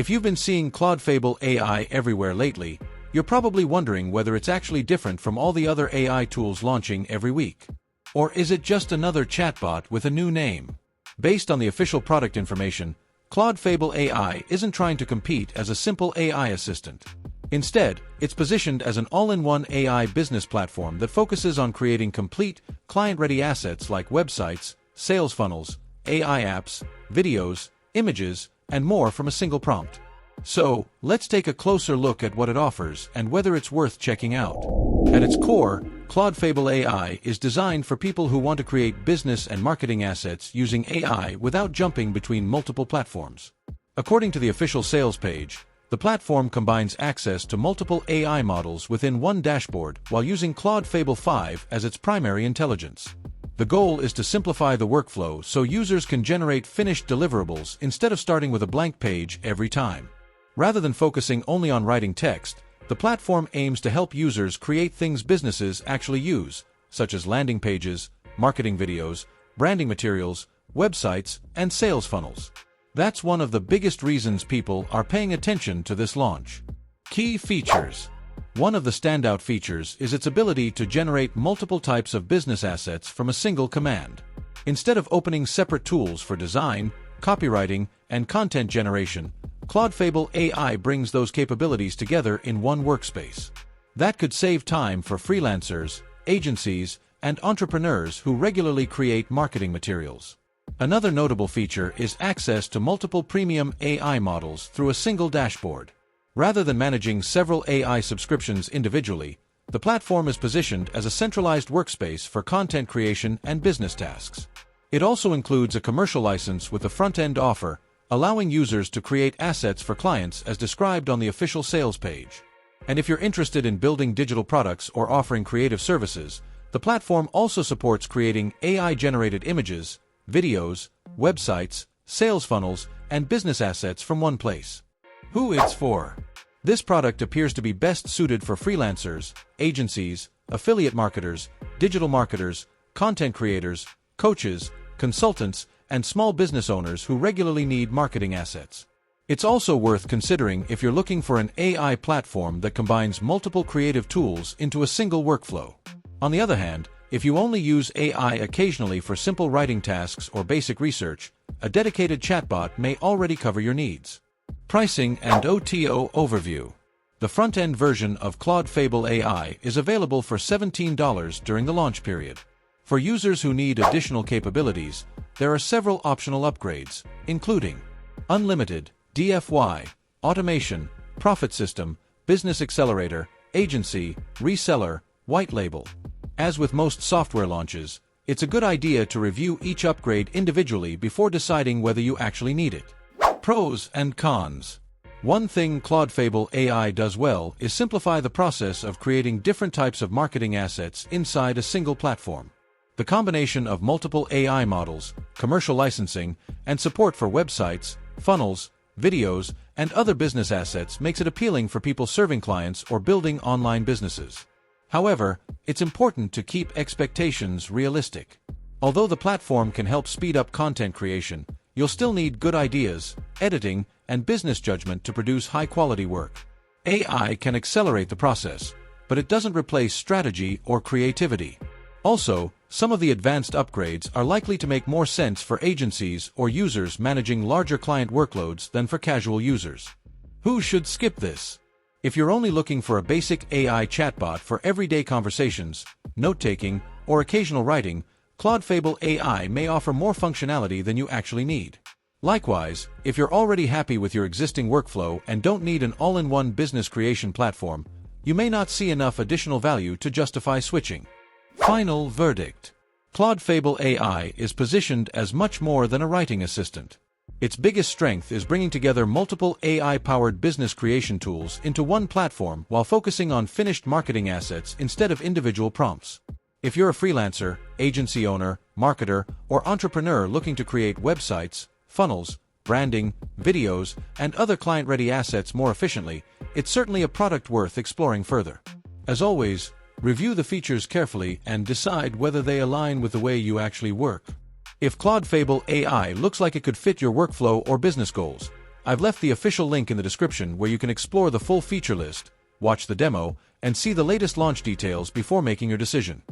If you've been seeing ClaudFable AI everywhere lately, you're probably wondering whether it's actually different from all the other AI tools launching every week. Or is it just another chatbot with a new name? Based on the official product information, ClaudFable AI isn't trying to compete as a simple AI assistant. Instead, it's positioned as an all-in-one AI business platform that focuses on creating complete, client-ready assets like websites, sales funnels, AI apps, videos, images, and more from a single prompt. So, let's take a closer look at what it offers and whether it's worth checking out. At its core, ClaudFable AI is designed for people who want to create business and marketing assets using AI without jumping between multiple platforms. According to the official sales page, the platform combines access to multiple AI models within one dashboard while using ClaudFable 5 as its primary intelligence. The goal is to simplify the workflow so users can generate finished deliverables instead of starting with a blank page every time. Rather than focusing only on writing text, the platform aims to help users create things businesses actually use, such as landing pages, marketing videos, branding materials, websites, and sales funnels. That's one of the biggest reasons people are paying attention to this launch. Key features. One of the standout features is its ability to generate multiple types of business assets from a single command. Instead of opening separate tools for design, copywriting, and content generation, ClaudFable AI brings those capabilities together in one workspace. That could save time for freelancers, agencies, and entrepreneurs who regularly create marketing materials. Another notable feature is access to multiple premium AI models through a single dashboard. Rather than managing several AI subscriptions individually, the platform is positioned as a centralized workspace for content creation and business tasks. It also includes a commercial license with a front-end offer, allowing users to create assets for clients as described on the official sales page. And if you're interested in building digital products or offering creative services, the platform also supports creating AI-generated images, videos, websites, sales funnels, and business assets from one place. Who it's for. This product appears to be best suited for freelancers, agencies, affiliate marketers, digital marketers, content creators, coaches, consultants, and small business owners who regularly need marketing assets. It's also worth considering if you're looking for an AI platform that combines multiple creative tools into a single workflow. On the other hand, if you only use AI occasionally for simple writing tasks or basic research, a dedicated chatbot may already cover your needs. Pricing and OTO overview. The front-end version of ClaudFable AI is available for $17 during the launch period. For users who need additional capabilities, there are several optional upgrades, including Unlimited, DFY, Automation, Profit System, Business Accelerator, Agency, Reseller, White Label. As with most software launches, it's a good idea to review each upgrade individually before deciding whether you actually need it. Pros and cons. One thing ClaudFable AI does well is simplify the process of creating different types of marketing assets inside a single platform. The combination of multiple AI models, commercial licensing, and support for websites, funnels, videos, and other business assets makes it appealing for people serving clients or building online businesses. However, it's important to keep expectations realistic. Although the platform can help speed up content creation, you'll still need good ideas, editing, and business judgment to produce high-quality work. AI can accelerate the process, but it doesn't replace strategy or creativity. Also, some of the advanced upgrades are likely to make more sense for agencies or users managing larger client workloads than for casual users. Who should skip this? If you're only looking for a basic AI chatbot for everyday conversations, note-taking, or occasional writing, ClaudFable AI may offer more functionality than you actually need. Likewise, if you're already happy with your existing workflow and don't need an all-in-one business creation platform, you may not see enough additional value to justify switching. Final verdict. ClaudFable AI is positioned as much more than a writing assistant. Its biggest strength is bringing together multiple AI-powered business creation tools into one platform while focusing on finished marketing assets instead of individual prompts. If you're a freelancer, agency owner, marketer, or entrepreneur looking to create websites, funnels, branding, videos, and other client-ready assets more efficiently, it's certainly a product worth exploring further. As always, review the features carefully and decide whether they align with the way you actually work. If ClaudFable AI looks like it could fit your workflow or business goals, I've left the official link in the description where you can explore the full feature list, watch the demo, and see the latest launch details before making your decision.